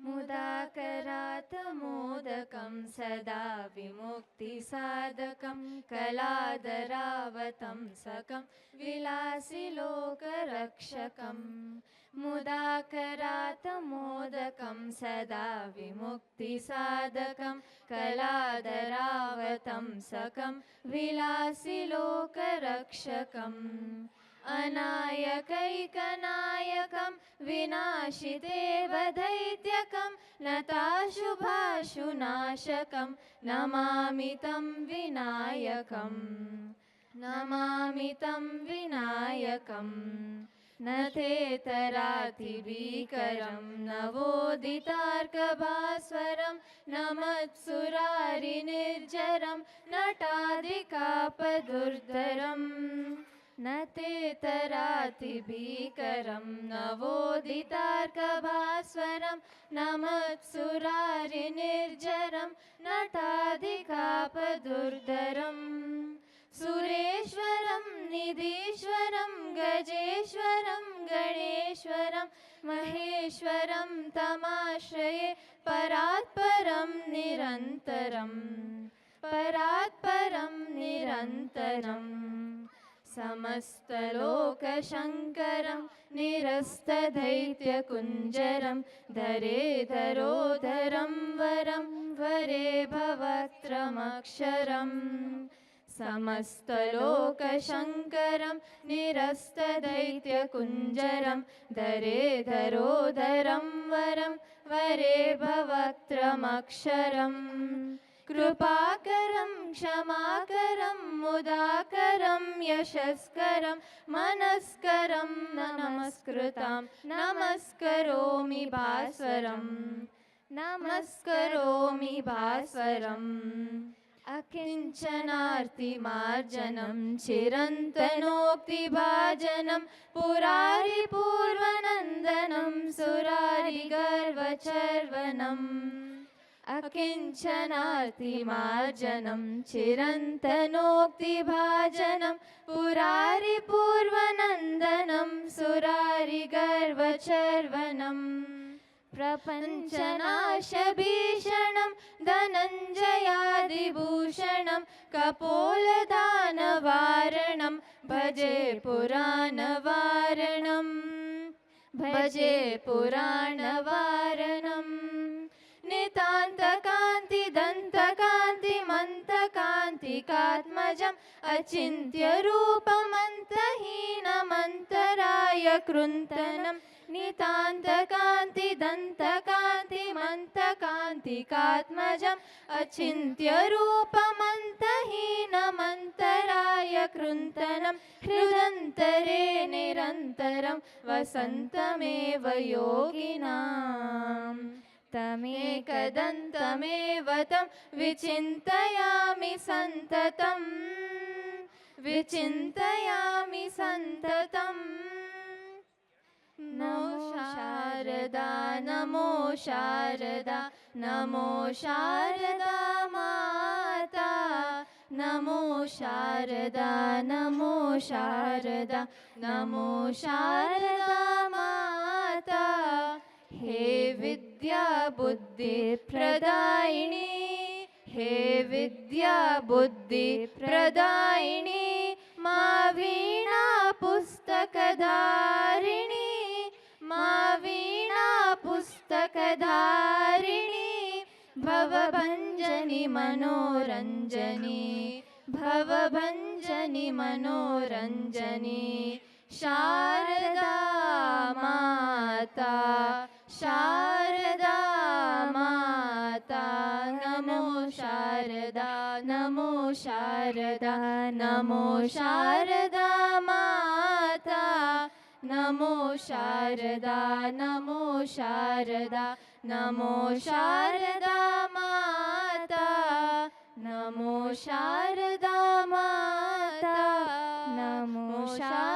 मुदाकरात् मोदकं सदा विमुक्तिसाधकं कलादरावतंसकं विलासिलोकरक्षकम् मुदाकरात् मोदकं सदा विमुक्तिसाधकं कलादरावतंसकं विलासिलोकरक्षकम् अनायकैकनायकं विनाशिदेव दैत्यकं नताशुभाशुनाशकं नमामि तं विनायकम् नमामि तं विनायकम् न तेतरातिभीकरं नवोदितार्कभास्वरं नमत्सुरारिनिर्जरं नटादिकापदुर्धरम् न तेतरातिभीकरं नवोदितार्कभास्वरं नमत्सुरारिनिर्जरं नटादिकापदुर्धरम् सुरेश्वरं निधीश्वरं गजेश्वरं गणेश्वरं महेश्वरं तमाश्रये परात्परं निरन्तरम् परात्परं निरन्तरम् समस्तलोकशङ्करं निरस्तदैत्यकुञ्जरं धरेधरोधरं वरं वरे भवत्रमक्षरम् समस्तलोकशङ्करं निरस्तदैत्यकुञ्जरं धरेधरोधरं वरं वरे भवत्रमक्षरम् कृपाकरं क्षमाकरं मुदाकरं यशस्करं मनस्करं नमस्कृतां नमस्करोमि भास्वरम् नमस्करोमि भास्वरम् अकिञ्चनार्तिमार्जनं चिरन्तनोक्तिभाजनं पुरारिपूर्वनन्दनं सुरारिगर्वचर्वणम् अकिञ्चनार्तिमार्जनं चिरन्तनोक्तिभाजनं पुरारिपूर्वनन्दनं सुरारिगर्वचर्वणम् प्रपञ्चनाशभीषणं धनञ्जयादिभूषणं कपोलदानवारणं भजे पुराणवारणं भजे पुराणवारणम् नितान्तकान्तिदन्तकान्तिमन्तकान्तिकात्मजम् अचिन्त्यरूपमन्तहीनमन्तराय कृन्तनं नितान्तकान्तिदन्तकान्तिमन्तकान्तिकात्मजम् अचिन्त्यरूपमन्तहीनमन्तराय कृन्तनं हृदन्तरे निरन्तरं वसन्तमेव योगिनाम् तमेकदन्तमेव तं विचिन्तयामि सन्ततं विचिन्तयामि सन्ततम् नमो शारदा नमो शारदा नमो शारदा माता नमो शारदा नमो शारदा नमो शारदा माता हे विद्या बुद्धि प्रदायिनी हे विद्या बुद्धि प्रदायिनी मा वीणा पुस्तकधारिणी मा वीणा पुस्तकधारिणी भवभञ्जनि मनोरञ्जनी भवभञ्जनि मनोरञ्जनी शारदा माता शारदा माता नमो शारदा नमो शारदा नमो शारदा माता नमो शारदा नमो शारदा नमो शारदा माता नमो शारदा माता नमो शारदा